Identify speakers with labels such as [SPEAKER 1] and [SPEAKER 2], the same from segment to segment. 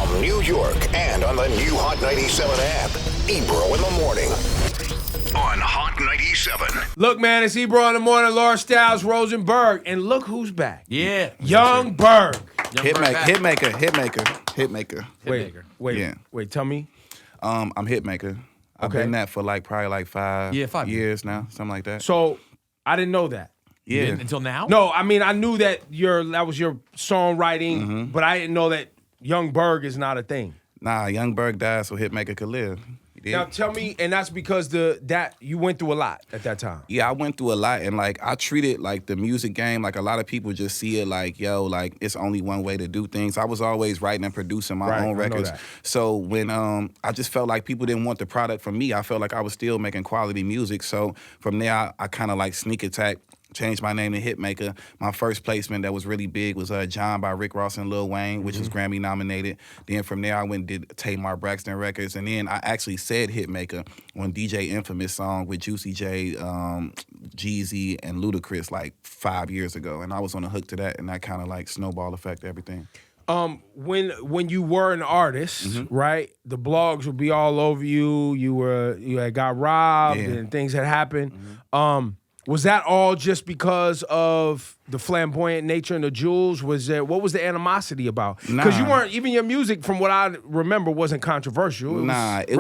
[SPEAKER 1] From New York and on the new Hot 97 app, Ebro in the morning on Hot 97.
[SPEAKER 2] Look, man, it's Ebro in the morning, Laura Styles, Rosenberg, and look who's back.
[SPEAKER 3] Yeah.
[SPEAKER 2] Young Berg.
[SPEAKER 4] Hitmaker.
[SPEAKER 2] Wait, tell me.
[SPEAKER 4] I'm Hitmaker. I've been that for probably 5 years now, something like that.
[SPEAKER 2] So I didn't know that.
[SPEAKER 4] Yeah.
[SPEAKER 3] Until now?
[SPEAKER 2] No, I mean I knew that that was your songwriting, but I didn't know that Young Berg is not a thing.
[SPEAKER 4] Nah, Young Berg died so Hitmaker could live.
[SPEAKER 2] Now tell me, and that's because that you went through a lot at that time.
[SPEAKER 4] Yeah, I went through a lot, and I treat it like the music game. Like a lot of people just see it it's only one way to do things. I was always writing and producing my own records. So when I just felt like people didn't want the product from me, I felt like I was still making quality music. So from there, I kind of sneak attack. Changed my name to Hitmaker. My first placement that was really big was John by Rick Ross and Lil Wayne, which is Grammy nominated. Then from there, I went and did Tamar Braxton records. And then I actually said Hitmaker on DJ Infamous song with Juicy J, Jeezy, and Ludacris 5 years ago. And I was on the hook to that, and that kind of snowball effect everything.
[SPEAKER 2] When you were an artist, right? The blogs would be all over you. You had got robbed and things had happened. Was that all just because of the flamboyant nature and the jewels? What was the animosity about? Because you weren't, even your music, from what I remember, wasn't controversial.
[SPEAKER 4] It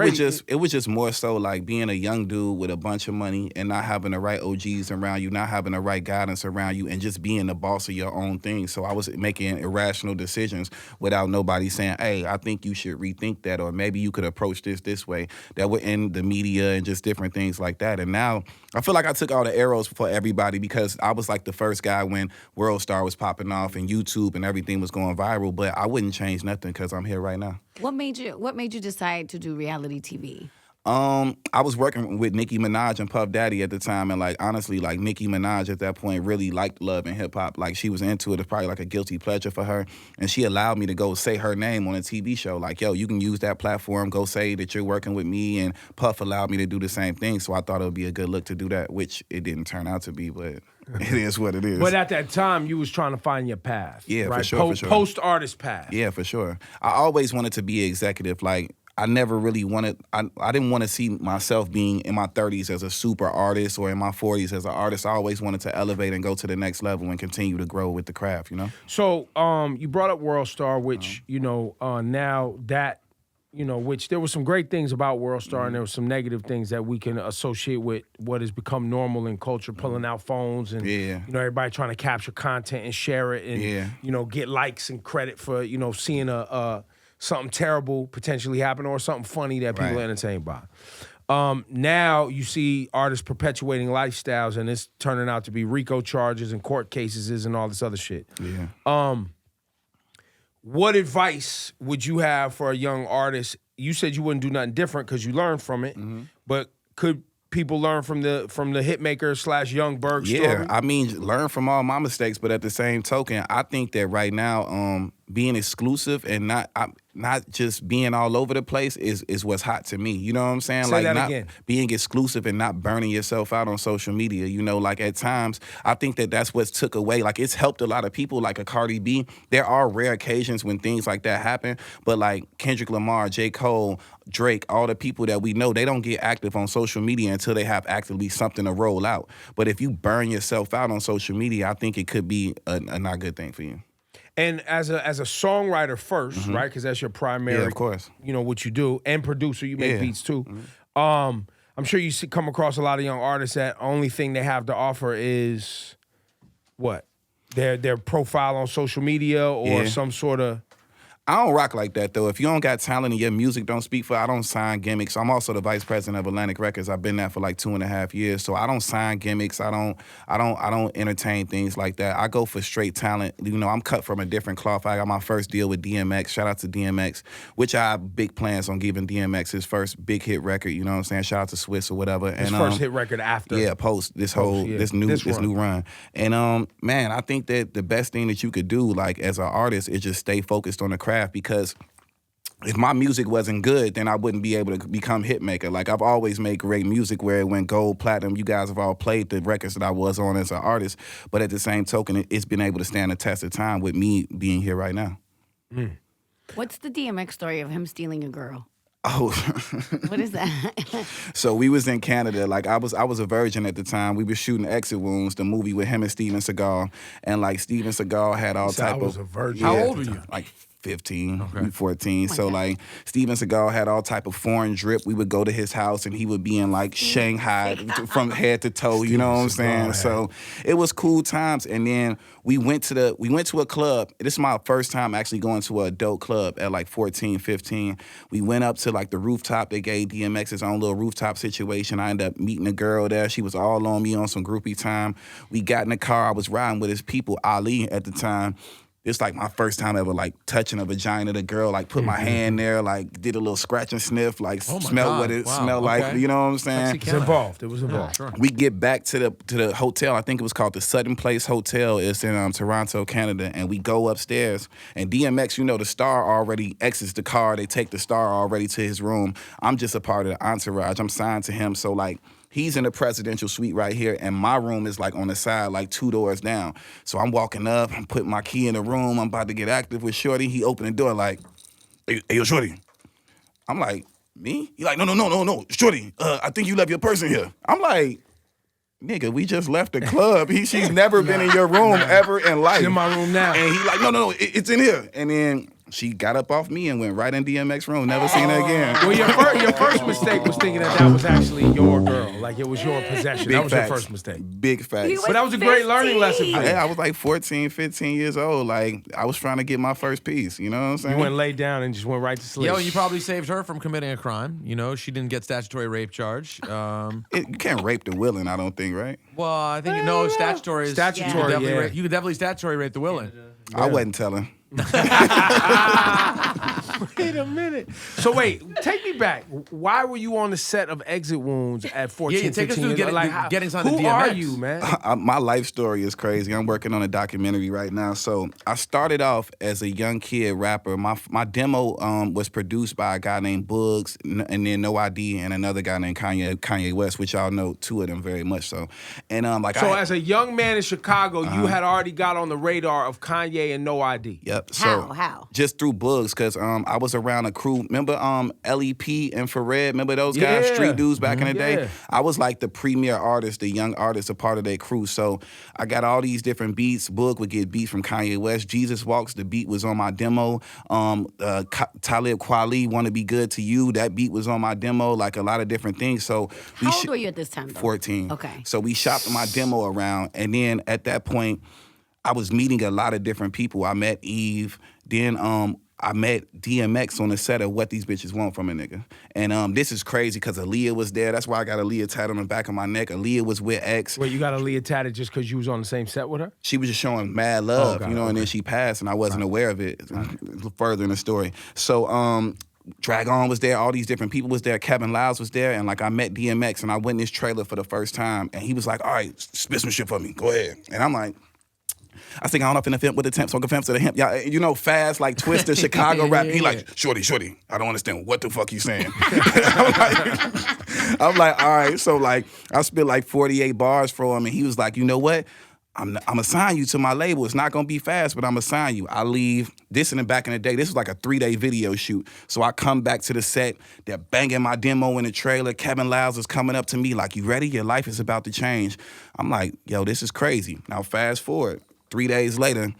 [SPEAKER 4] was just more so being a young dude with a bunch of money and not having the right OGs around you, not having the right guidance around you, and just being the boss of your own thing. So I was making irrational decisions without nobody saying, hey, I think you should rethink that, or maybe you could approach this way. That were in the media and just different things like that. And now I feel like I took all the arrows for everybody because I was the first guy when World Star was popping off and YouTube and everything was going viral, but I wouldn't change nothing because I'm here right now.
[SPEAKER 5] What made you decide to do reality TV?
[SPEAKER 4] I was working with Nicki Minaj and Puff Daddy at the time, and honestly, Nicki Minaj at that point really liked love and hip hop. She was into it. It's probably a guilty pleasure for her, and she allowed me to go say her name on a TV show. Yo, you can use that platform. Go say that you're working with me, and Puff allowed me to do the same thing. So I thought it would be a good look to do that, which it didn't turn out to be, but it is what it is.
[SPEAKER 2] But at that time, you was trying to find your path.
[SPEAKER 4] Yeah,
[SPEAKER 2] right?
[SPEAKER 4] for sure.
[SPEAKER 2] Post-artist path.
[SPEAKER 4] Yeah, for sure. I always wanted to be an executive. I never really wanted, I didn't want to see myself being in my 30s as a super artist or in my 40s as an artist. I always wanted to elevate and go to the next level and continue to grow with the craft,
[SPEAKER 2] So you brought up World Star, which, now that, which there were some great things about World Star and there were some negative things that we can associate with what has become normal in culture, pulling out phones and, everybody trying to capture content and share it and, get likes and credit for, seeing something terrible potentially happen or something funny that people are entertained by. Now you see artists perpetuating lifestyles and it's turning out to be RICO charges and court cases and all this other shit.
[SPEAKER 4] Yeah.
[SPEAKER 2] What advice would you have for a young artist? You said you wouldn't do nothing different because you learned from it, but could people learn from the Hitmaker / Young Berg story?
[SPEAKER 4] Yeah, I mean, learn from all my mistakes, but at the same token, I think that right now, being exclusive and not just being all over the place is what's hot to me. You know what I'm saying?
[SPEAKER 2] Say that
[SPEAKER 4] not
[SPEAKER 2] again.
[SPEAKER 4] Being exclusive and not burning yourself out on social media. At times, I think that's what's took away. It's helped a lot of people, like a Cardi B. There are rare occasions when things like that happen, but Kendrick Lamar, J. Cole, Drake, all the people that we know, they don't get active on social media until they have actively something to roll out. But if you burn yourself out on social media, I think it could be a not good thing for you.
[SPEAKER 2] And as a songwriter first, right? Because that's your primary,
[SPEAKER 4] of course.
[SPEAKER 2] What you do, and producer, you make beats too. I'm sure you come across a lot of young artists that only thing they have to offer is what? Their profile on social media or some sort of.
[SPEAKER 4] I don't rock like that though. If you don't got talent and your music don't speak for, I don't sign gimmicks. I'm also the vice president of Atlantic Records. I've been there for 2.5 years, so I don't sign gimmicks. I don't entertain things like that. I go for straight talent. I'm cut from a different cloth. I got my first deal with DMX. Shout out to DMX, which I have big plans on giving DMX his first big hit record. You know what I'm saying? Shout out to Swiss or whatever.
[SPEAKER 2] His first hit record after.
[SPEAKER 4] Yeah, post this new run. And man, I think that the best thing that you could do as an artist is just stay focused on the craft. Because if my music wasn't good, then I wouldn't be able to become Hitmaker. I've always made great music where it went gold, platinum. You guys have all played the records that I was on as an artist. But at the same token, it's been able to stand the test of time with me being here right now.
[SPEAKER 5] What's the DMX story of him stealing a girl?
[SPEAKER 4] Oh,
[SPEAKER 5] What is that?
[SPEAKER 4] so we was in Canada. Like I was a virgin at the time. We were shooting Exit Wounds, the movie with him and Steven Seagal, and like Steven Seagal had all type of.
[SPEAKER 2] I was a virgin.
[SPEAKER 3] How old were you?
[SPEAKER 4] Like 15,
[SPEAKER 3] Okay.
[SPEAKER 4] 14. So like Steven Seagal had all type of foreign drip. We would go to his house and he would be in like Shanghai from head to toe. You know what I'm saying? So it was cool times. And then we went to a club. This is my first time actually going to an adult club at like 14, 15. We went up to like the rooftop. They gave DMX his own little rooftop situation. I ended up meeting a girl there. She was all on me on some groupie time. We got in the car. I was riding with his people, Ali at the time. It's like my first time ever like touching a vagina. The girl like put my hand there, like did a little scratch and sniff, like smell what it smelled like. You know what I'm saying?
[SPEAKER 2] It was involved. It was involved.
[SPEAKER 3] Sure.
[SPEAKER 4] We get back to the hotel. I think it was called the Sutton Place Hotel. It's in Toronto, Canada. And we go upstairs. And DMX, you know, the star already exits the car. They take the star already to his room. I'm just a part of the entourage. I'm signed to him. So like, he's in the presidential suite right here, and my room is like on the side, like 2 doors down. So I'm walking up, I'm putting my key in the room, I'm about to get active with Shorty. He opened the door like, hey yo, Shorty. I'm like, me? He like, no, Shorty, I think you left your purse in here. I'm like, nigga, we just left the club. She's never been in your room ever in life.
[SPEAKER 2] She's in my room now.
[SPEAKER 4] And he like, no, it's in here. And then she got up off me and went right in DMX room. Never seen her again.
[SPEAKER 2] Well, your first mistake was thinking that was actually your girl. Like, it was your possession. That was your first mistake.
[SPEAKER 4] Big facts.
[SPEAKER 2] But that was a great learning lesson for you.
[SPEAKER 4] I was like 14, 15 years old. Like, I was trying to get my first piece. You know what I'm saying?
[SPEAKER 2] You went laid down and just went right to sleep.
[SPEAKER 3] Yo, you probably saved her from committing a crime. You know, she didn't get statutory rape charge.
[SPEAKER 4] You can't rape the willing, I don't think, right?
[SPEAKER 3] Well, I think statutory is
[SPEAKER 2] Statutory,
[SPEAKER 3] you could definitely statutory rape the willing.
[SPEAKER 4] I wasn't telling.
[SPEAKER 2] Wait a minute. So wait, take me back. Why were you on the set of Exit Wounds at 14,
[SPEAKER 3] Yeah, take us
[SPEAKER 2] 15
[SPEAKER 3] through
[SPEAKER 2] years?
[SPEAKER 3] getting signed to
[SPEAKER 2] Who
[SPEAKER 3] DMX.
[SPEAKER 2] are you, man?
[SPEAKER 4] My life story is crazy. I'm working on a documentary right now. So I started off as a young kid rapper. My demo was produced by a guy named Bugs, and then No ID, and another guy named Kanye West, which y'all know, two of them very much so. And
[SPEAKER 2] as a young man in Chicago, you had already got on the radar of Kanye and No ID.
[SPEAKER 4] Yep.
[SPEAKER 5] How?
[SPEAKER 4] Just through Bugs, because I was around a crew. Remember LEP, Infrared? Remember those guys,
[SPEAKER 2] Yeah.
[SPEAKER 4] street dudes back in the day?
[SPEAKER 2] Yeah.
[SPEAKER 4] I was like the premier artist, the young artist, a part of their crew. So I got all these different beats. Bug would get beats from Kanye West. Jesus Walks, the beat was on my demo. Talib Kweli, Wanna Be Good to You, that beat was on my demo. Like a lot of different things. So
[SPEAKER 5] How old were you at this time, though?
[SPEAKER 4] 14.
[SPEAKER 5] Okay.
[SPEAKER 4] So we shopped my demo around, and then at that point, I was meeting a lot of different people. I met Eve, then I met DMX on the set of What These Bitches Want from a Nigga. And this is crazy because Aaliyah was there. That's why I got Aaliyah tatted on the back of my neck. Aaliyah was with X.
[SPEAKER 2] Wait, you got Aaliyah tatted just because you was on the same set with her?
[SPEAKER 4] She was just showing mad love,
[SPEAKER 2] God,
[SPEAKER 4] and then she passed, and I wasn't aware of it. Further in the story. So, Dragon was there, all these different people was there, Kevin Lyles was there, and like I met DMX, and I went in this trailer for the first time, and he was like, all right, spit some shit for me, go ahead. And I'm like, I think I don't know if in the film with the temps, so the to the hemp. Y'all, you know, fast, like Twister, Chicago rap. He like, shorty, I don't understand what the fuck you saying. I'm like, all right. So like, I spit like 48 bars for him, and he was like, you know what? I'm gonna sign you to my label. It's not gonna be fast, but I'm gonna sign you. I leave. This in the back in the day, this was like a 3-day video shoot. So I come back to the set. They're banging my demo in the trailer. Kevin Lyles is coming up to me like, you ready? Your life is about to change. I'm like, yo, this is crazy. Now fast forward. 3 days later,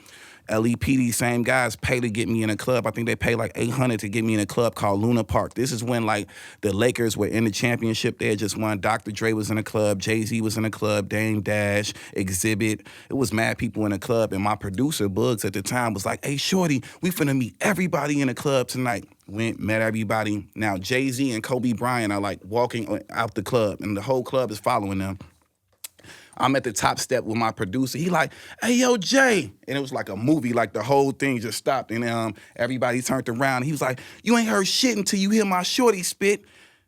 [SPEAKER 4] LEPD, same guys, pay to get me in a club. I think they paid like $800 to get me in a club called Luna Park. This is when like the Lakers were in the championship. They had just won. Dr. Dre was in the club. Jay-Z was in the club. Dame Dash, Exhibit. It was mad people in the club. And my producer, Bugs, at the time was like, hey, shorty, we finna meet everybody in the club tonight. Went, met everybody. Now Jay-Z and Kobe Bryant are like walking out the club, and the whole club is following them. I'm at the top step with my producer. He like, hey, yo, Jay. And it was like a movie, like the whole thing just stopped. And everybody turned around. He was like, you ain't heard shit until you hear my shorty spit.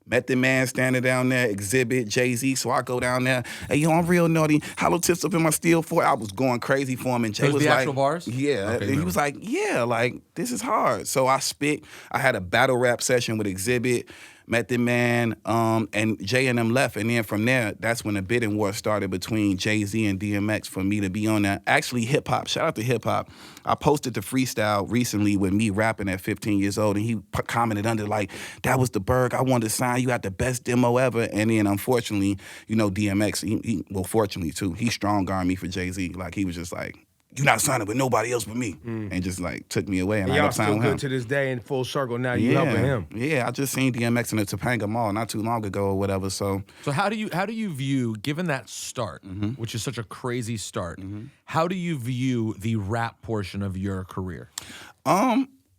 [SPEAKER 4] Met the man standing down there, Exhibit, Jay-Z. So I go down there. Hey, yo, I'm real naughty. Hollow tips up in my steel for. I was going crazy for him. And Jay was
[SPEAKER 3] the
[SPEAKER 4] like,
[SPEAKER 3] actual bars?
[SPEAKER 4] Yeah.
[SPEAKER 3] Okay,
[SPEAKER 4] and he was like, yeah, like, this is hard. So I spit. I had a battle rap session with Exhibit. Method Man, and Jay and them left. And then from there, that's when the bidding war started between Jay-Z and DMX for me to be on that. Actually, hip-hop. Shout out to hip-hop. I posted the freestyle recently with me rapping at 15 years old, and he commented under like, that was the Berg. I wanted to sign. You got the best demo ever. And then, unfortunately, you know, DMX, well, fortunately, too, he strong-armed me for Jay-Z. Like, he was just like, you're not signing with nobody else but me. And just like took me away. And I
[SPEAKER 2] y'all
[SPEAKER 4] signed
[SPEAKER 2] still
[SPEAKER 4] with
[SPEAKER 2] good
[SPEAKER 4] him.
[SPEAKER 2] to this day in full circle. Now you helping him.
[SPEAKER 4] Yeah, I just seen DMX in the Topanga Mall not too long ago or whatever. So
[SPEAKER 3] how do you view, given that start, which is such a crazy start, how do you view the rap portion of your career?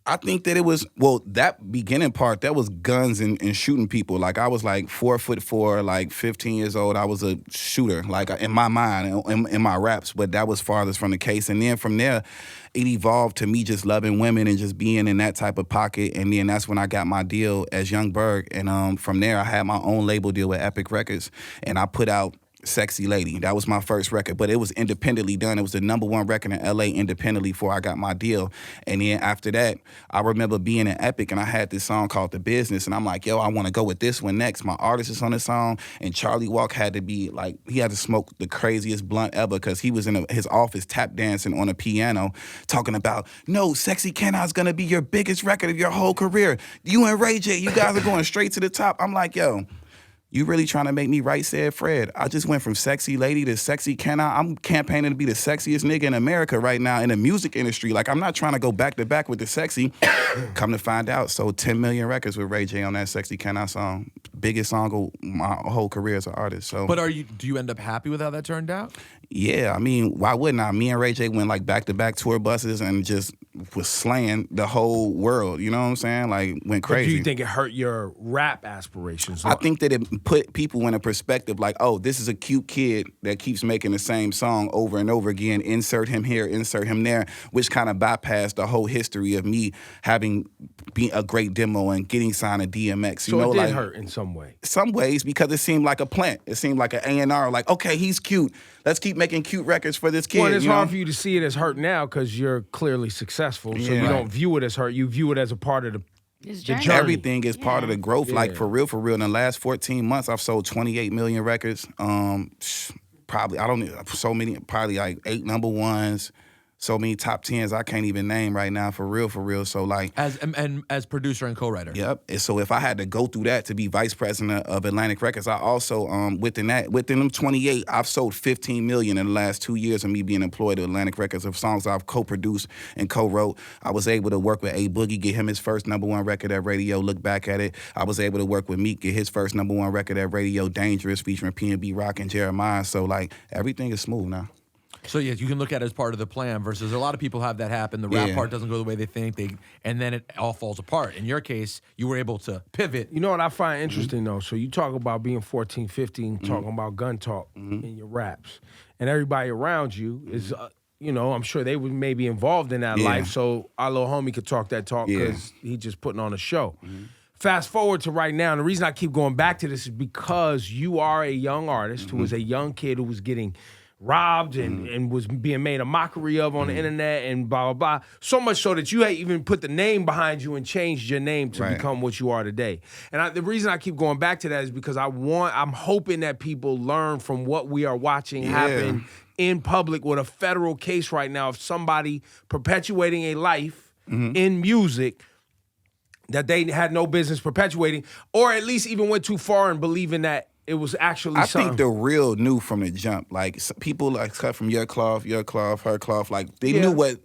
[SPEAKER 4] I think that it was, well, that beginning part, that was guns and shooting people. Like, I was like 4'4", like 15 years old. I was a shooter, like in my mind, in my raps, but that was farthest from the case. And then from there, it evolved to me just loving women and just being in that type of pocket. And then that's when I got my deal as Young Berg. And from there, I had my own label deal with Epic Records. And I put out Sexy Lady. That was my first record, but it was independently done. It was the #1 record in LA independently before I got my deal. And then after that, I remember being in Epic and I had this song called The Business, and I'm like, yo, I want to go with this one next. My artist is on the song, and Charlie Walk had to be like, he had to smoke the craziest blunt ever because he was in his office tap dancing on a piano talking about, no, Sexy Cannot's gonna be your biggest record of your whole career. You and Ray J, you guys are going straight to the top. I'm like, yo, you really trying to make me right, said Fred. I just went from Sexy Lady to Sexy Cannot. I'm campaigning to be the sexiest nigga in America right now in the music industry. Like, I'm not trying to go back to back with the sexy. Come to find out, sold 10 million records with Ray J on that Sexy Cannot song. Biggest song of my whole career as an artist. So,
[SPEAKER 3] but do you end up happy with how that turned out?
[SPEAKER 4] Yeah, I mean, why wouldn't I? Me and Ray J went like back-to-back tour buses and just was slaying the whole world. You know what I'm saying? Like, went crazy.
[SPEAKER 2] But do you think it hurt your rap aspirations?
[SPEAKER 4] I think that it put people in a perspective like, oh, this is a cute kid that keeps making the same song over and over again. Insert him here, insert him there, which kind of bypassed the whole history of me having been a great demo and getting signed to DMX.
[SPEAKER 2] So it did hurt in some way.
[SPEAKER 4] Some ways, because it seemed like a plant. It seemed like an A&R, like, okay, he's cute. Let's keep making cute records for this kid.
[SPEAKER 2] Well, it's hard for you to see it as hurt now because you're clearly successful. So you don't view it as hurt. You view it as a part of the journey.
[SPEAKER 4] Everything is part of the growth. Yeah. Like, for real, in the last 14 months, I've sold 28 million records. Probably, I don't know, so many, probably like 8 #1s. So many top 10s I can't even name right now, for real. So like,
[SPEAKER 3] as producer and co-writer.
[SPEAKER 4] Yep. And so if I had to go through that to be vice president of Atlantic Records, I also within them 28, I've sold 15 million in the last 2 years of me being employed at Atlantic Records of songs I've co-produced and co-wrote. I was able to work with A Boogie, get him his first #1 record at radio. Look back at it. I was able to work with Meek, get his first #1 record at radio, Dangerous, featuring P&B Rock and Jeremiah. So like, everything is smooth now.
[SPEAKER 3] So yes, you can look at it as part of the plan versus a lot of people have that happen. The rap part doesn't go the way they think, and then it all falls apart. In your case, you were able to pivot.
[SPEAKER 2] You know what I find interesting though? So you talk about being 14, 15, talking about gun talk in your raps, and everybody around you is, you know, I'm sure they were maybe involved in that life. So our little homie could talk that talk because he just putting on a show. Fast forward to right now, and the reason I keep going back to this is because you are a young artist who was a young kid who was getting robbed and was being made a mockery of on the internet and blah, blah, blah. So much so that you had even put the name behind you and changed your name to become what you are today. And the reason I keep going back to that is because I'm hoping that people learn from what we are watching happen in public with a federal case right now of somebody perpetuating a life in music that they had no business perpetuating, or at least even went too far in believing that it was actually something.
[SPEAKER 4] I think the real knew from the jump. Like, people like cut from your cloth, her cloth. Like, they knew what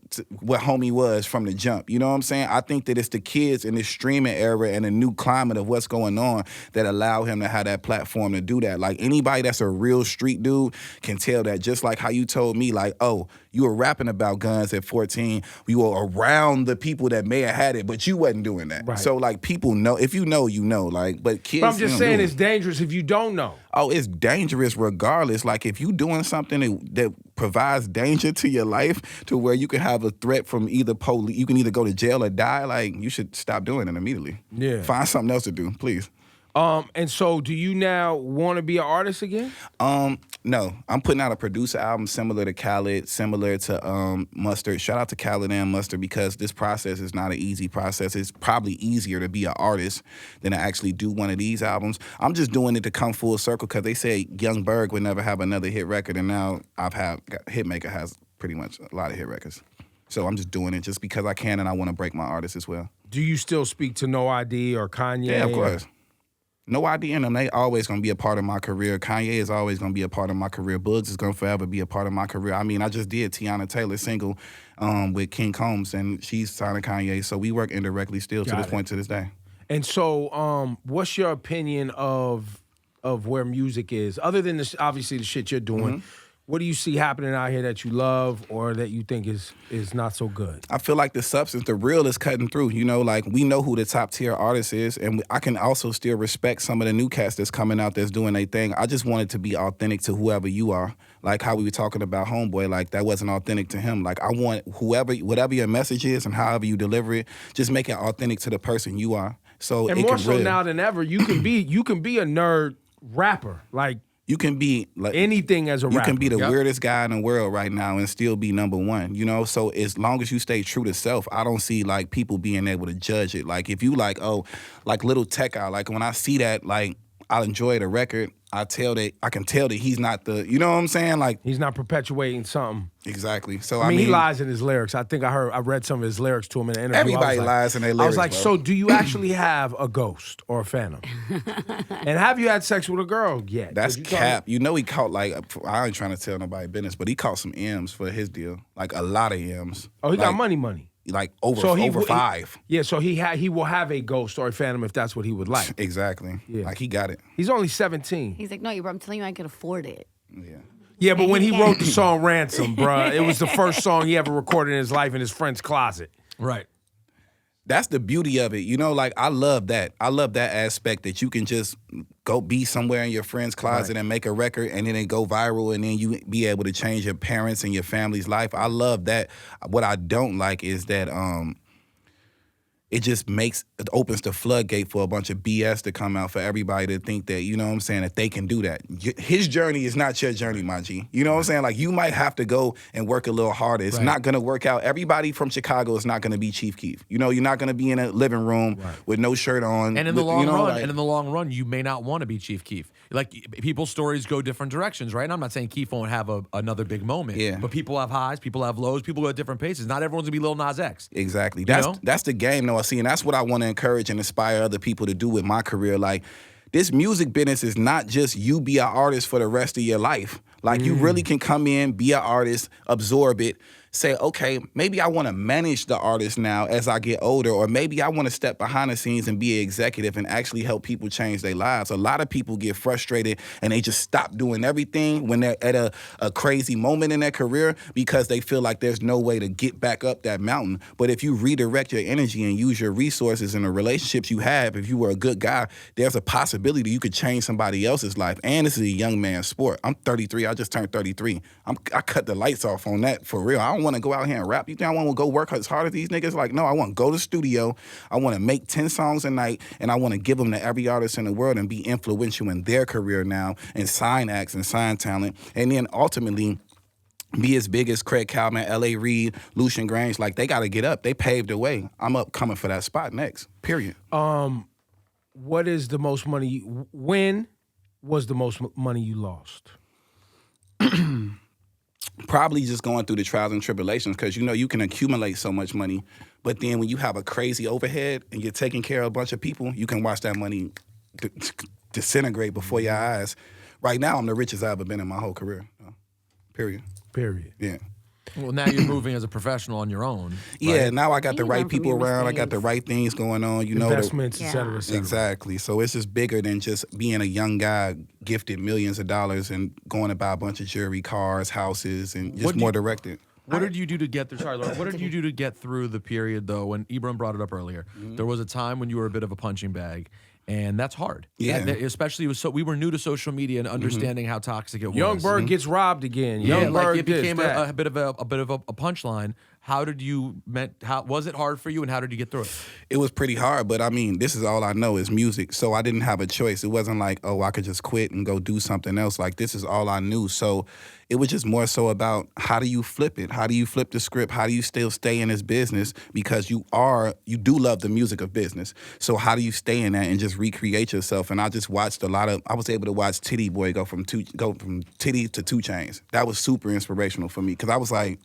[SPEAKER 4] homie was from the jump. You know what I'm saying? I think that it's the kids in this streaming era and the new climate of what's going on that allow him to have that platform to do that. Like, anybody that's a real street dude can tell that. Just like how you told me, like, oh, you were rapping about guns at 14. You were around the people that may have had it, but you wasn't doing that. Right. So, like, people know. If you know, you know. Like, but kids.
[SPEAKER 2] But I'm just saying it's dangerous if you don't know.
[SPEAKER 4] Oh, it's dangerous regardless. Like, if you doing something that provides danger to your life to where you can have a threat from either police, you can either go to jail or die, like, you should stop doing it immediately.
[SPEAKER 2] Yeah.
[SPEAKER 4] Find something else to do, please.
[SPEAKER 2] And so do you now want to be an artist again?
[SPEAKER 4] No. I'm putting out a producer album similar to Khaled, similar to Mustard. Shout out to Khaled and Mustard because this process is not an easy process. It's probably easier to be an artist than to actually do one of these albums. I'm just doing it to come full circle because they say Young Berg would never have another hit record, and now Hitmaka has pretty much a lot of hit records. So I'm just doing it just because I can, and I want to break my artists as well.
[SPEAKER 2] Do you still speak to No ID or Kanye?
[SPEAKER 4] Yeah, of course. No ID in them. They always going to be a part of my career. Kanye is always going to be a part of my career. Bugs is going to forever be a part of my career. I mean, I just did Tiana Taylor's single with King Combs, and she's signed to Kanye. So we work indirectly still to this point, to this day.
[SPEAKER 2] And so what's your opinion of where music is? Other than this, obviously the shit you're doing, what do you see happening out here that you love or that you think is not so good? I
[SPEAKER 4] feel like the substance, the real is cutting through. You know, like we know who the top tier artist is, and I can also still respect some of the new cats that's coming out that's doing their thing. I just want it to be authentic to whoever you are. Like how we were talking about Homeboy, like that wasn't authentic to him. Like I want whatever your message is and however you deliver it, just make it authentic to the person you are. So
[SPEAKER 2] and more so now than ever, you can be a nerd rapper. Like
[SPEAKER 4] you can be like
[SPEAKER 2] anything as a rapper.
[SPEAKER 4] You can be the weirdest guy in the world right now and still be number one, you know? So as long as you stay true to self, I don't see like people being able to judge it. Like if you like, like Little Tech Out, like when I see that, like I'll enjoy the record. I can tell that he's not the, you know what I'm saying? Like
[SPEAKER 2] he's not perpetuating something.
[SPEAKER 4] Exactly. So
[SPEAKER 2] I mean, he lies in his lyrics. I think I read some of his lyrics to him in an interview.
[SPEAKER 4] Everybody lies in their lyrics.
[SPEAKER 2] I was like,
[SPEAKER 4] bro.
[SPEAKER 2] so do you actually have a ghost or a phantom? And have you had sex with a girl yet?
[SPEAKER 4] That's cap. You know he caught I ain't trying to tell nobody business, but he caught some M's for his deal. Like a lot of M's.
[SPEAKER 2] Oh, he got money.
[SPEAKER 4] Like over 5.
[SPEAKER 2] So he will have a ghost or a phantom if that's what he would like.
[SPEAKER 4] Exactly. Yeah. Like he got it.
[SPEAKER 2] He's only 17.
[SPEAKER 5] He's like, no, I'm telling you, I could afford it.
[SPEAKER 4] Yeah.
[SPEAKER 2] Yeah, but when he wrote the song Ransom, bruh, it was the first song he ever recorded in his life in his friend's closet.
[SPEAKER 3] Right.
[SPEAKER 4] That's the beauty of it. You know, like I love that. I love that aspect that you can just go be somewhere in your friend's closet and make a record and then it go viral and then you be able to change your parents and your family's life. I love that. What I don't like is that it opens the floodgate for a bunch of BS to come out for everybody to think that, you know what I'm saying, that they can do that. His journey is not your journey, my G. You know what I'm saying? Like, you might have to go and work a little harder. It's not going to work out. Everybody from Chicago is not going to be Chief Keef. You know, you're not going to be in a living room with no shirt on.
[SPEAKER 3] And in the long run, you may not want to be Chief Keef. Like, people's stories go different directions, right? And I'm not saying Keef won't have another big moment. Yeah. But people have highs, people have lows, people go at different paces. Not everyone's going to be Lil Nas X.
[SPEAKER 4] Exactly. That's the game, though. I see, and that's what I want to encourage and inspire other people to do with my career. Like, this music business is not just you be an artist for the rest of your life. Like, you really can come in, be an artist, absorb it, say, okay, maybe I want to manage the artist now as I get older, or maybe I want to step behind the scenes and be an executive and actually help people change their lives. A lot of people get frustrated and they just stop doing everything when they're at a crazy moment in their career because they feel like there's no way to get back up that mountain. But if you redirect your energy and use your resources and the relationships you have, if you were a good guy, there's a possibility you could change somebody else's life. And this is a young man's sport. I'm 33. I just turned 33. I cut the lights off on that for real. I don't want to go out here and rap. You think I want to go work as hard as these niggas? Like, no, I want to go to the studio. I want to make 10 songs a night, and I want to give them to every artist in the world and be influential in their career now and sign acts and sign talent. And then ultimately be as big as Craig Cowman, L.A. Reid, Lucian Grange. Like, they got to get up. They paved the way. I'm up coming for that spot next, period.
[SPEAKER 2] What is the most money? When was the most money you lost?
[SPEAKER 4] Probably just going through the trials and tribulations because, you know, you can accumulate so much money. But then when you have a crazy overhead and you're taking care of a bunch of people, you can watch that money disintegrate before your eyes. Right now, I'm the richest I've ever been in my whole career. Period. Yeah.
[SPEAKER 3] Well, now you're moving as a professional on your own. Right?
[SPEAKER 4] Yeah, now I got the right people around. I got the right things going on. You know,
[SPEAKER 2] investments, et cetera, et cetera.
[SPEAKER 4] Exactly. So it's just bigger than just being a young guy gifted millions of dollars and going to buy a bunch of jewelry, cars, houses, and just more directed.
[SPEAKER 3] What did you do to get through? Sorry, Laura. What did you do to get through the period though when Ebro brought it up earlier? There was a time when you were a bit of a punching bag. And that's hard.
[SPEAKER 4] Yeah.
[SPEAKER 3] Especially we were new to social media and understanding how toxic it was.
[SPEAKER 2] Young Berg gets robbed again.
[SPEAKER 3] Young Berg it became a bit of a punchline. How was it hard for you, and how did you get through it?
[SPEAKER 4] It was pretty hard, but I mean, this is all I know is music, so I didn't have a choice. It wasn't like, oh, I could just quit and go do something else. Like, this is all I knew. So it was just more so about how do you flip it? How do you flip the script? How do you still stay in this business? Because you do love the music of business. So how do you stay in that and just recreate yourself? And I just watched I was able to watch Titty Boy go from Titty to 2 Chainz. That was super inspirational for me, because I was like,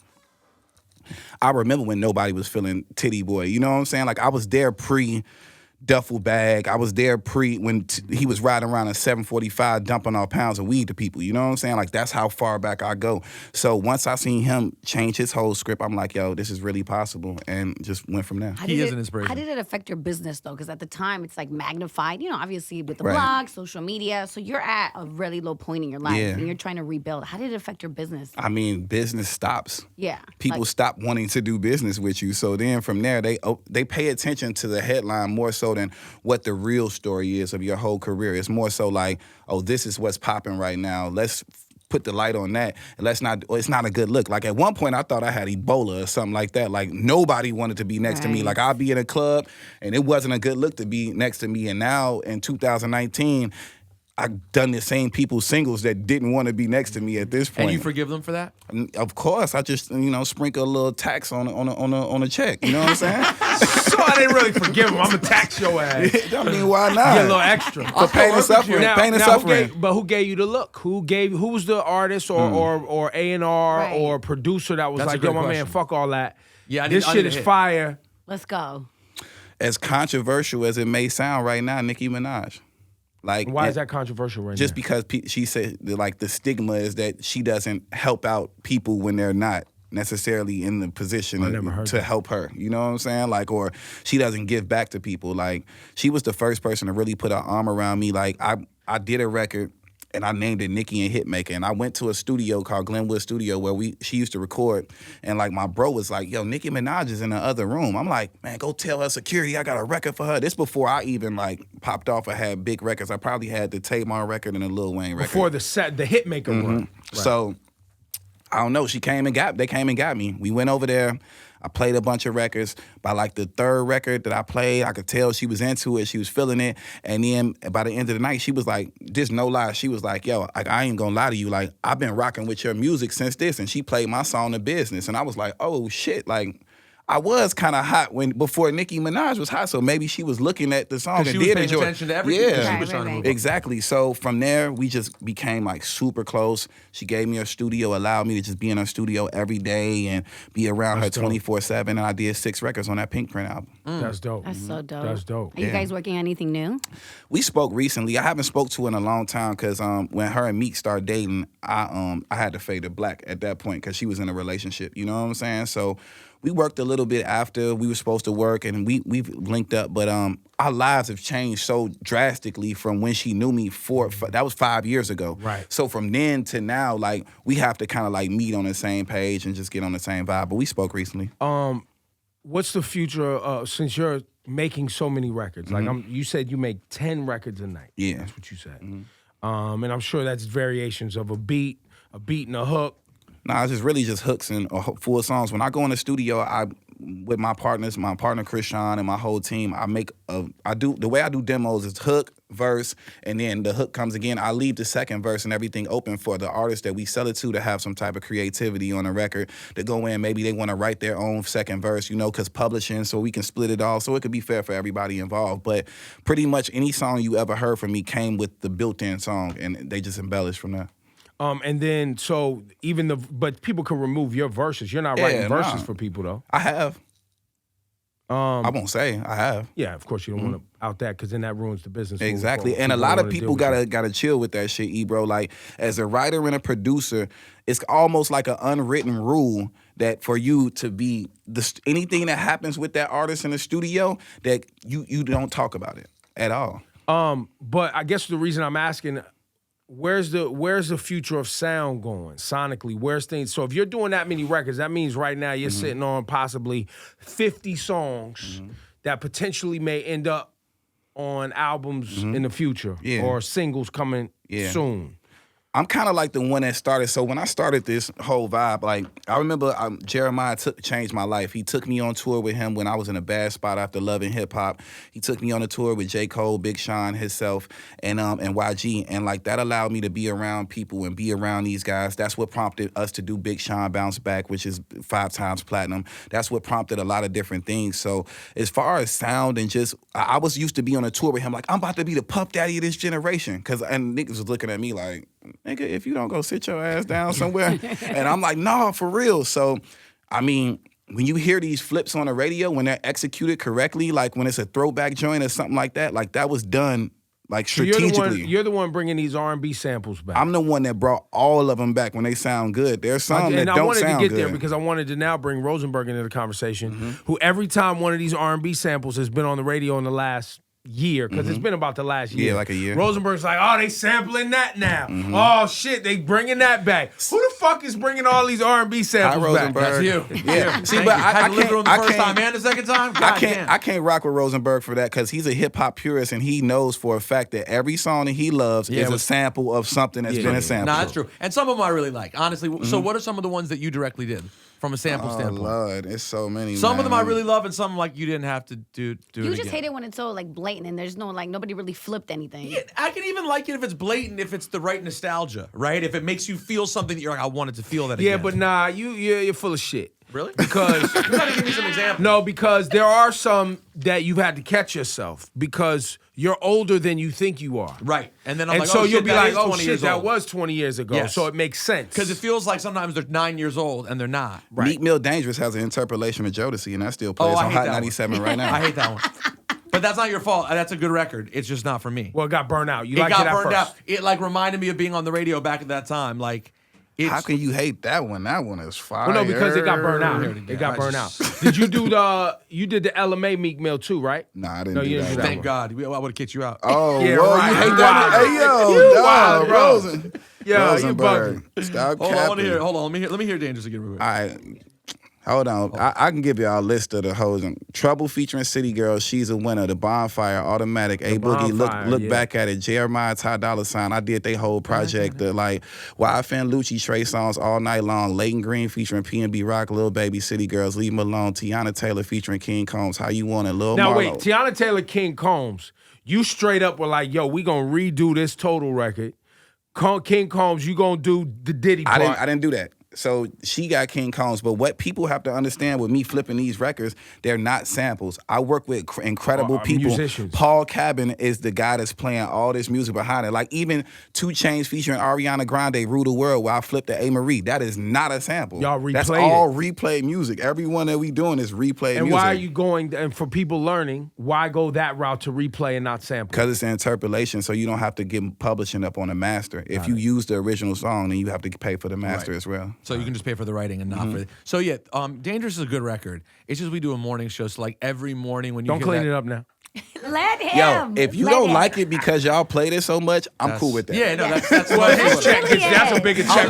[SPEAKER 4] I remember when nobody was feeling Titty Boy. You know what I'm saying? Like, I was there pre-duffel bag. I was there when he was riding around in 745 dumping all pounds of weed to people. You know what I'm saying? Like, that's how far back I go. So once I seen him change his whole script, I'm like, yo, this is really possible, and just went from there.
[SPEAKER 3] He is an inspiration.
[SPEAKER 5] How did it affect your business, though? Because at the time, it's like magnified, obviously with the blog, social media. So you're at a really low point in your life, and you're trying to rebuild. How did it affect your business?
[SPEAKER 4] I mean, business stops.
[SPEAKER 5] Yeah.
[SPEAKER 4] People stop wanting to do business with you. So then from there, they pay attention to the headline more so than what the real story is of your whole career. It's more so like, oh, this is what's popping right now. Let's put the light on that, and it's not a good look. Like, at one point, I thought I had Ebola or something like that. Like, nobody wanted to be next to me. Like, I'd be in a club, and it wasn't a good look to be next to me. And now, in 2019, I've done the same people's singles that didn't want to be next to me at this point.
[SPEAKER 3] And you forgive them for that?
[SPEAKER 4] Of course. I just, sprinkle a little tax on a check. You know what I'm saying?
[SPEAKER 2] So I didn't really forgive him. I'm going to tax your ass.
[SPEAKER 4] I mean, why not?
[SPEAKER 2] Get a little extra.
[SPEAKER 4] For pain and suffering.
[SPEAKER 2] Who gave you the look? Who was the artist or A&R or producer that was
[SPEAKER 3] That's
[SPEAKER 2] like, yo, my man, fuck all that.
[SPEAKER 3] Yeah,
[SPEAKER 2] this shit is fire.
[SPEAKER 5] Let's go.
[SPEAKER 4] As controversial as it may sound right now, Nicki Minaj. Like,
[SPEAKER 2] why is that controversial right now?
[SPEAKER 4] Just because she said, like, the stigma is that she doesn't help out people when they're not necessarily in the position to help her. You know what I'm saying? Like, or she doesn't give back to people. Like, she was the first person to really put her arm around me. Like, I did a record, and I named it Nicki and Hitmaka. And I went to a studio called Glenwood Studio where she used to record. And, like, my bro was like, yo, Nicki Minaj is in the other room. I'm like, man, go tell her security I got a record for her. This before I even, like, popped off or had big records. I probably had the Tamar record and the Lil Wayne record.
[SPEAKER 2] Before the Hitmaka run. Right.
[SPEAKER 4] So, I don't know. They came and got me. We went over there. I played a bunch of records. By like the 3rd record that I played, I could tell she was into it. She was feeling it. And then by the end of the night, she was like, just no lie. She was like, yo, like, I ain't gonna lie to you. Like, I've been rocking with your music since this. And she played my song, The Business. And I was like, oh, shit. Like, I was kind of hot before Nicki Minaj was hot, so maybe she was looking at the song and did enjoy.
[SPEAKER 3] Attention to everything.
[SPEAKER 4] Yeah,
[SPEAKER 3] she was trying to move
[SPEAKER 4] exactly. So from there, we just became like super close. She gave me her studio, allowed me to just be in her studio every day and be around her 24/7. And I did 6 records on that Pink Print album.
[SPEAKER 2] That's dope.
[SPEAKER 5] That's so dope.
[SPEAKER 2] That's dope.
[SPEAKER 5] Are you guys working on anything new?
[SPEAKER 4] We spoke recently. I haven't spoke to her in a long time because when her and Meek started dating, I had to fade to black at that point because she was in a relationship. You know what I'm saying? So we worked a little bit after we were supposed to work, and we've linked up. But our lives have changed so drastically from when she knew me. That was 5 years ago.
[SPEAKER 2] Right.
[SPEAKER 4] So from then to now, like, we have to kind of like meet on the same page and just get on the same vibe. But we spoke recently.
[SPEAKER 2] What's the future since you're making so many records? Like, you said you make 10 records a night.
[SPEAKER 4] Yeah,
[SPEAKER 2] that's what you said. And I'm sure that's variations of a beat and a hook.
[SPEAKER 4] Nah, it's just really just hooks and full songs. When I go in the studio, with my partners, my partner Christian and my whole team, the way I do demos is hook, verse, and then the hook comes again. I leave the second verse and everything open for the artist that we sell it to have some type of creativity on a record to go in. Maybe they want to write their own second verse, because publishing, so we can split it all. So it could be fair for everybody involved. But pretty much any song you ever heard from me came with the built-in song, and they just embellished from there.
[SPEAKER 2] And then, so but people can remove your verses. You're not writing verses for people, though.
[SPEAKER 4] I have. I won't say I have.
[SPEAKER 2] Yeah, of course you don't want to out that because then that ruins the business.
[SPEAKER 4] Exactly, and a lot of people gotta chill with that shit, Ebro. Like, as a writer and a producer, it's almost like an unwritten rule that for you to be anything that happens with that artist in the studio, that you don't talk about it at all.
[SPEAKER 2] But I guess the reason I'm asking, where's the future of sound going sonically? Where's things? So if you're doing that many records, that means right now you're sitting on possibly 50 songs that potentially may end up on albums in the future or singles coming soon.
[SPEAKER 4] I'm kind of like the one that started. So when I started this whole vibe, like I remember Jeremiah changed my life. He took me on tour with him when I was in a bad spot after loving hip hop. He took me on a tour with J. Cole, Big Sean, himself, and YG. And like that allowed me to be around people and be around these guys. That's what prompted us to do Big Sean Bounce Back, which is 5 times platinum. That's what prompted a lot of different things. So as far as sound and just, I was used to be on a tour with him like, I'm about to be the Puff Daddy of this generation. And niggas was looking at me like, nigga, if you don't go sit your ass down somewhere. And I'm like, nah, for real. So, I mean, when you hear these flips on the radio, when they're executed correctly, like when it's a throwback joint or something like that was done like strategically.
[SPEAKER 2] You're the one bringing these R&B samples back.
[SPEAKER 4] I'm the one that brought all of them back when they sound good. There's some that don't sound good. And I wanted to get there
[SPEAKER 2] because I wanted to now bring Rosenberg into the conversation, who every time one of these R&B samples has been on the radio in the last year, because it's been about the last year.
[SPEAKER 4] Yeah, like a year.
[SPEAKER 2] Rosenberg's like, oh, they sampling that now. Oh, shit, they bringing that back. Who the fuck is bringing all these R&B samples back?
[SPEAKER 3] That's you.
[SPEAKER 4] Yeah. See, but I
[SPEAKER 3] can't. The first time and the second time?
[SPEAKER 4] I can't rock with Rosenberg for that because he's a hip-hop purist and he knows for a fact that every song that he loves is a sample of something that's been a sample.
[SPEAKER 3] No, that's true. And some of them I really like, honestly. So what are some of the ones that you directly did? From a sample standpoint.
[SPEAKER 4] Lord, it's so many.
[SPEAKER 3] Some of them I really love, and some like you didn't have to do.
[SPEAKER 5] You just hate it when it's so like blatant, and there's no like nobody really flipped anything.
[SPEAKER 3] Yeah, I can even like it if it's blatant, if it's the right nostalgia, right? If it makes you feel something that you're like, I wanted to feel that again.
[SPEAKER 2] Yeah, but nah, you're full of shit.
[SPEAKER 3] Really?
[SPEAKER 2] Because
[SPEAKER 3] you gotta give me some examples.
[SPEAKER 2] No, because there are some that you've had to catch yourself because you're older than you think you are.
[SPEAKER 3] Right. And then I'm like,
[SPEAKER 2] so
[SPEAKER 3] oh,
[SPEAKER 2] you'll
[SPEAKER 3] shit,
[SPEAKER 2] be like, oh shit, that was 20 years ago.
[SPEAKER 3] Yes.
[SPEAKER 2] So it makes sense.
[SPEAKER 3] Because it feels like sometimes they're 9 years old and they're not.
[SPEAKER 4] Right. Meek Mill Dangerous has an interpolation of Jodeci, and that still plays on Hot 97 right now.
[SPEAKER 3] I hate that one. But that's not your fault. That's a good record. It's just not for me.
[SPEAKER 2] Well, it got burned out.
[SPEAKER 3] It got burned out. It like reminded me of being on the radio back at that time. Like,
[SPEAKER 4] how can you hate that one? That one is fire.
[SPEAKER 2] Well, no, because it got burned out. It got burned out. Did you do you did the LMA Meek Mill too, right?
[SPEAKER 4] Nah, I didn't do that.
[SPEAKER 3] Thank God. I would have kicked you out.
[SPEAKER 4] Oh,
[SPEAKER 2] yeah,
[SPEAKER 4] whoa,
[SPEAKER 2] right.
[SPEAKER 4] You hate that? Hey, yo,
[SPEAKER 2] wild, bro.
[SPEAKER 4] Rosen.
[SPEAKER 2] Yeah, you bugging.
[SPEAKER 4] Stop
[SPEAKER 3] Hold
[SPEAKER 4] capping.
[SPEAKER 3] on, hold on. Let me hear Dangerous again real quick.
[SPEAKER 4] All right. Hold on. I can give y'all a list of the hoes. Trouble featuring City Girls, She's a Winner, The Bonfire, Automatic, A Boogie, Look Back at It, Jeremiah, Ty Dolla $ign. I did they whole project. Like YFN Lucci, Trey Songz, All Night Long, Leighton Green featuring PNB Rock, Lil Baby, City Girls, Leave 'Em Alone, Tiana Taylor featuring King Combs, How You Want It, Lil
[SPEAKER 2] Now
[SPEAKER 4] Marlo.
[SPEAKER 2] wait, Tiana Taylor, King Combs, you straight up were like, yo, we gonna redo this Total record. King Combs, you gonna do the Diddy part.
[SPEAKER 4] I didn't do that. So she got King Combs, but what people have to understand with me flipping these records, they're not samples. I work with incredible people.
[SPEAKER 2] Musicians.
[SPEAKER 4] Paul Cabin is the guy that's playing all this music behind it. Like even 2 Chainz featuring Ariana Grande, Rule the World, where I flipped the A. Marie. That is not a sample.
[SPEAKER 2] Y'all replayed
[SPEAKER 4] That's all replayed music. Every one that we doing is replayed music.
[SPEAKER 2] And why are you going, and for people learning, why go that route to replay and not sample?
[SPEAKER 4] Because it's an interpolation, so you don't have to get publishing up on a master. If you use the original song, then you have to pay for the master as well.
[SPEAKER 3] So you can just pay for the writing and not for it. So yeah, Dangerous is a good record. It's just we do a morning show, so like every morning when you
[SPEAKER 2] don't clean it up now.
[SPEAKER 5] Let him.
[SPEAKER 4] Yo, if you don't like it because y'all played it so much, I'm cool with that.
[SPEAKER 3] Yeah, no, that's
[SPEAKER 2] well, his check. That's a bigger check.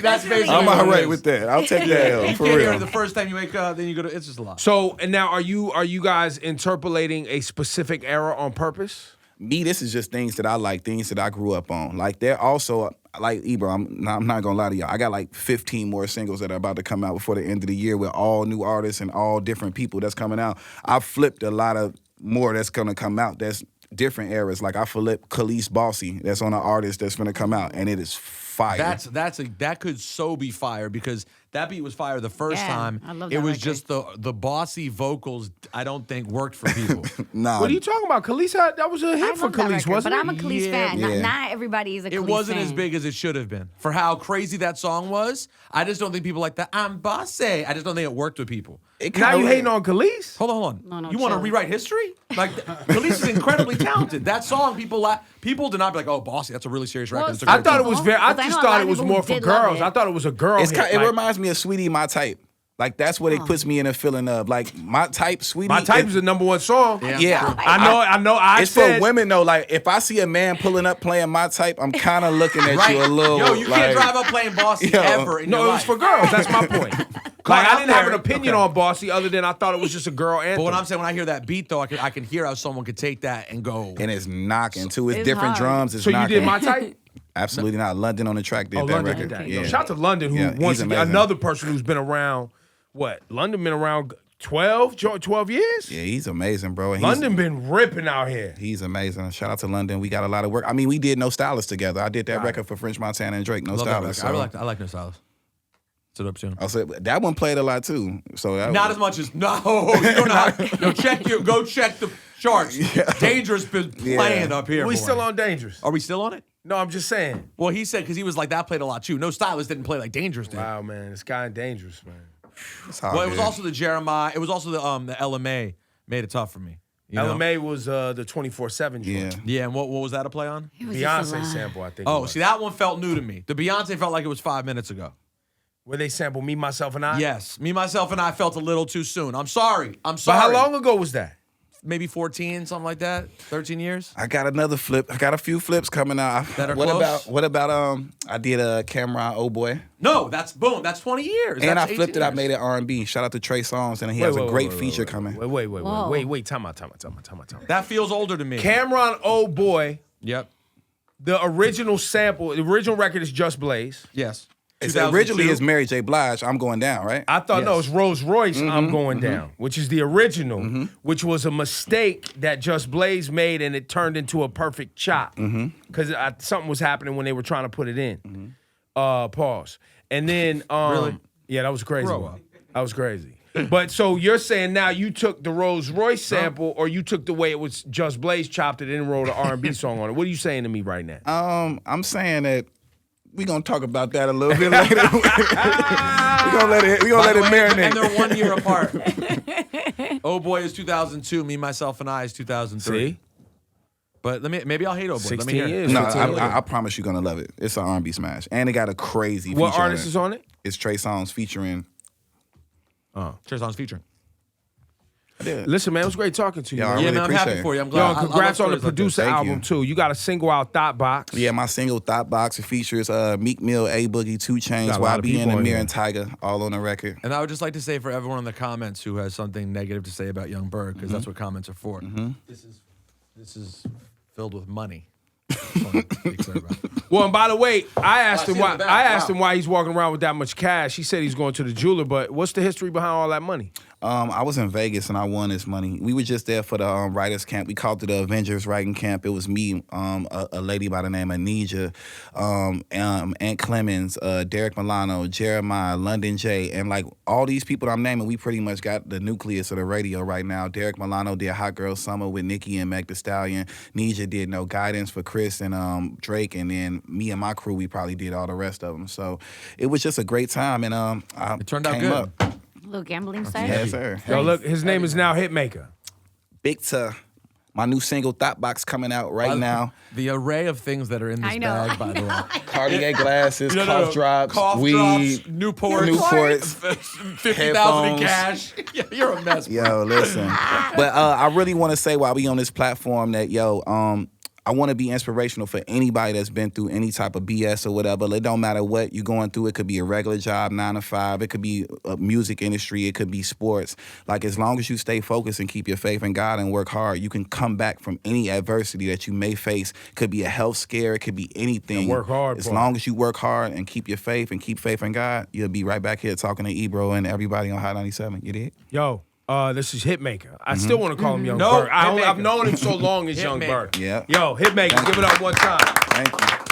[SPEAKER 3] That's basically.
[SPEAKER 4] I'm all right with that. I'll take that L for real.
[SPEAKER 3] The first time you wake up, then you go to. It's just a lot.
[SPEAKER 2] So and now, are you guys interpolating a specific era on purpose?
[SPEAKER 4] Me, this is just things that I like, things that I grew up on. Like they're also like Ebro. I'm not gonna lie to y'all. I got like 15 more singles that are about to come out before the end of the year with all new artists and all different people that's coming out. I flipped a lot of more that's gonna come out. That's different eras. Like I flipped Khalees Bossy. That's on an artist that's gonna come out, and it is fire.
[SPEAKER 3] That could so be fire because that beat was fire the first time.
[SPEAKER 5] I love that
[SPEAKER 3] it was
[SPEAKER 5] record.
[SPEAKER 3] just the bossy vocals. I don't think worked for people.
[SPEAKER 4] Nah.
[SPEAKER 2] What are you talking about? Khalees that was a hit for Khalees, wasn't
[SPEAKER 5] but
[SPEAKER 2] it?
[SPEAKER 5] I'm a Khalees fan. Not everybody is a Khalees fan.
[SPEAKER 3] It wasn't as big as it should have been. For how crazy that song was, I just don't think people like that. I'm bossy. I just don't think it worked with people.
[SPEAKER 2] Now you hating on Khalees?
[SPEAKER 3] Hold on.
[SPEAKER 5] No,
[SPEAKER 3] you want to
[SPEAKER 5] chill.
[SPEAKER 3] rewrite history? Like Khalees is incredibly talented. That song, people did not be like, "Oh, bossy, that's a really serious record." It's a
[SPEAKER 2] I
[SPEAKER 3] great
[SPEAKER 2] thought
[SPEAKER 3] song.
[SPEAKER 2] it was very. I
[SPEAKER 5] Because I
[SPEAKER 2] just
[SPEAKER 5] know a
[SPEAKER 2] thought
[SPEAKER 5] lot
[SPEAKER 2] it
[SPEAKER 5] of
[SPEAKER 2] was
[SPEAKER 5] people
[SPEAKER 2] more
[SPEAKER 5] who
[SPEAKER 2] for
[SPEAKER 5] did love
[SPEAKER 2] girls.
[SPEAKER 5] it.
[SPEAKER 2] I thought it was a girl.
[SPEAKER 4] It
[SPEAKER 2] hit.
[SPEAKER 4] reminds me of Sweetie My Type. Like that's what it puts me in a feeling of. Like My Type, Sweetie.
[SPEAKER 2] My Type is the #1 song.
[SPEAKER 4] Yeah.
[SPEAKER 2] I know.
[SPEAKER 4] It's for women though. Like if I see a man pulling up playing My Type, I'm kind of looking at you a little.
[SPEAKER 3] Yo, you
[SPEAKER 4] like,
[SPEAKER 3] can't drive up playing bossy ever in your
[SPEAKER 2] No, it was
[SPEAKER 3] life.
[SPEAKER 2] for girls. That's my point. Like I didn't have an opinion on Bossy other than I thought it was just a girl anthem.
[SPEAKER 3] But what I'm saying, when I hear that beat though, I can hear how someone could take that and go.
[SPEAKER 4] And it's knocking too. It's
[SPEAKER 5] It's
[SPEAKER 4] different
[SPEAKER 5] hard.
[SPEAKER 4] drums. It's
[SPEAKER 2] so
[SPEAKER 4] knocking.
[SPEAKER 2] you did My Type?
[SPEAKER 4] Absolutely not. London on the track did that
[SPEAKER 2] London
[SPEAKER 4] record.
[SPEAKER 2] did that.
[SPEAKER 4] Yeah.
[SPEAKER 2] Shout out to London, who
[SPEAKER 4] he's amazing.
[SPEAKER 2] another person who's been around. What? London been around 12 years?
[SPEAKER 4] Yeah, he's amazing, bro. And
[SPEAKER 2] London been ripping out here.
[SPEAKER 4] He's amazing. Shout out to London. We got a lot of work. I mean, we did No Stylist together. I did that record for French Montana and Drake. No Stylist.
[SPEAKER 3] I like No Stylist. It's an up tune.
[SPEAKER 4] I said that one played a lot too. So that
[SPEAKER 3] Not as much as you don't know. Go check the charts. Yeah. Dangerous been playing up here.
[SPEAKER 2] We still on Dangerous.
[SPEAKER 3] Are we still on it?
[SPEAKER 2] No, I'm just saying.
[SPEAKER 3] Well, he said because he was like that played a lot too. No Stylist didn't play like Dangerous did.
[SPEAKER 2] Wow, man, this guy Dangerous, man.
[SPEAKER 3] Well, it was also the Jeremiah. It was also the LMA made it tough for me.
[SPEAKER 2] LMA was the 24/7 joint.
[SPEAKER 3] Yeah, and what was that a play on?
[SPEAKER 2] Beyonce sample, I think.
[SPEAKER 3] Oh, see, that one felt new to me. The Beyonce felt like it was 5 minutes ago.
[SPEAKER 2] Where they sample Me, Myself, and I?
[SPEAKER 3] Yes, Me, Myself, and I felt a little too soon. I'm sorry.
[SPEAKER 2] But how long ago was that?
[SPEAKER 3] Maybe 14, something like that. 13 years.
[SPEAKER 4] I got another flip. I got a few flips coming out.
[SPEAKER 3] That are close?
[SPEAKER 4] What about I did a Cameron Oh Boy.
[SPEAKER 3] No, that's 20 years.
[SPEAKER 4] And
[SPEAKER 3] that's
[SPEAKER 4] I flipped it.
[SPEAKER 3] years.
[SPEAKER 4] I made it R&B. Shout out to Trey Songz, and he has a great feature coming.
[SPEAKER 2] Wait. Time out.
[SPEAKER 3] That feels older to me.
[SPEAKER 2] Cameron Oh Boy.
[SPEAKER 3] Yep.
[SPEAKER 2] The original sample, the original record is Just Blaze.
[SPEAKER 3] Yes.
[SPEAKER 4] It's originally is Mary J. Blige, I'm Going Down, right?
[SPEAKER 2] I thought, no, it's Rolls Royce, I'm Going Down, which is the original, which was a mistake that Just Blaze made, and it turned into a perfect chop. Because something was happening when they were trying to put it in. Pause. And then,
[SPEAKER 3] Really?
[SPEAKER 2] Yeah, that was crazy.
[SPEAKER 3] Grow up.
[SPEAKER 2] That was crazy. But so you're saying now you took the Rolls Royce sample, or you took the way it was Just Blaze chopped it and wrote an R&B song on it? What are you saying to me right now?
[SPEAKER 4] I'm saying that we're gonna talk about that a little bit later. we're gonna let it marinate.
[SPEAKER 3] And they're 1 year apart. Oh Boy is 2002. Me, Myself, and I is 2003.
[SPEAKER 2] See?
[SPEAKER 3] But maybe I'll hate Oh Boy.
[SPEAKER 2] 16
[SPEAKER 3] Let me hear
[SPEAKER 2] years.
[SPEAKER 3] it.
[SPEAKER 4] No,
[SPEAKER 2] 15 years.
[SPEAKER 4] I promise you're gonna love it. It's an R&B smash, and it got a crazy.
[SPEAKER 2] What
[SPEAKER 4] feature
[SPEAKER 2] artist is on it?
[SPEAKER 4] It's Trey Songz featuring.
[SPEAKER 3] Trey Songz featuring.
[SPEAKER 2] Listen, man, it was great talking to you.
[SPEAKER 4] Yeah, I
[SPEAKER 2] man.
[SPEAKER 4] really
[SPEAKER 3] Man, I'm
[SPEAKER 4] appreciate
[SPEAKER 3] happy
[SPEAKER 4] it.
[SPEAKER 3] for you. I'm
[SPEAKER 2] Yo,
[SPEAKER 3] glad.
[SPEAKER 2] and congrats on the producer
[SPEAKER 4] Thank
[SPEAKER 2] album
[SPEAKER 4] you.
[SPEAKER 2] too. You got a single out, Thought Box.
[SPEAKER 4] Yeah, my single Thought Box. It features Meek Mill, A Boogie, 2 Chainz,
[SPEAKER 2] Got a lot of
[SPEAKER 4] YB,
[SPEAKER 2] people
[SPEAKER 4] and
[SPEAKER 2] on
[SPEAKER 4] Amir
[SPEAKER 2] here.
[SPEAKER 4] and Tyga, all on the record.
[SPEAKER 3] And I would just like to say for everyone in the comments who has something negative to say about Young Berg, because that's what comments are for. This is filled with money.
[SPEAKER 2] Well, and by the way, I asked him
[SPEAKER 3] see
[SPEAKER 2] why.
[SPEAKER 3] in the back.
[SPEAKER 2] I asked
[SPEAKER 3] Wow.
[SPEAKER 2] him why he's walking around with that much cash. He said he's going to the jeweler, but what's the history behind all that money?
[SPEAKER 4] I was in Vegas and I won this money. We were just there for the writers camp. We called it the Avengers writing camp. It was me, a lady by the name of Nija, Aunt Clemens, Derek Milano, Jeremiah, London J, and like all these people I'm naming, we pretty much got the nucleus of the radio right now. Derek Milano did Hot Girl Summer with Nicki and Meg Thee Stallion. Nija did No Guidance for Chris and Drake, and then me and my crew, we probably did all the rest of them. So it was just a great time, and
[SPEAKER 3] It turned out
[SPEAKER 4] came
[SPEAKER 3] good.
[SPEAKER 4] up.
[SPEAKER 5] Little gambling side.
[SPEAKER 4] Yes, sir.
[SPEAKER 2] Yo, look, his name is now Hitmaker.
[SPEAKER 4] Big to my new single Thought Box coming out right now.
[SPEAKER 3] The array of things that are in this
[SPEAKER 5] I know.
[SPEAKER 3] bag, by the way.
[SPEAKER 4] Cartier glasses,
[SPEAKER 3] No,
[SPEAKER 4] cough drops, weed,
[SPEAKER 3] drops, Newports, 50,000 in
[SPEAKER 4] headphones.
[SPEAKER 3] cash. Yeah, you're a mess, bro.
[SPEAKER 4] Yo, listen. But I really want to say while we on this platform that, I want to be inspirational for anybody that's been through any type of BS or whatever. It don't matter what you're going through. It could be a regular job, 9 to 5. It could be a music industry. It could be sports. Like, as long as you stay focused and keep your faith in God and work hard, you can come back from any adversity that you may face. It could be a health scare. It could be anything.
[SPEAKER 2] And work hard,
[SPEAKER 4] As
[SPEAKER 2] boy.
[SPEAKER 4] long as you work hard and keep your faith and keep faith in God, you'll be right back here talking to Ebro and everybody on Hot 97. You did?
[SPEAKER 2] Yo, this is Hitmaker. I still want to call him Young
[SPEAKER 3] No,
[SPEAKER 2] Berg.
[SPEAKER 3] Hitmaker.
[SPEAKER 2] I've known him so long as Young
[SPEAKER 3] Hitmaker.
[SPEAKER 2] Berg.
[SPEAKER 4] Yeah.
[SPEAKER 2] Yo, Hitmaker, give it up one time.
[SPEAKER 4] Thank you.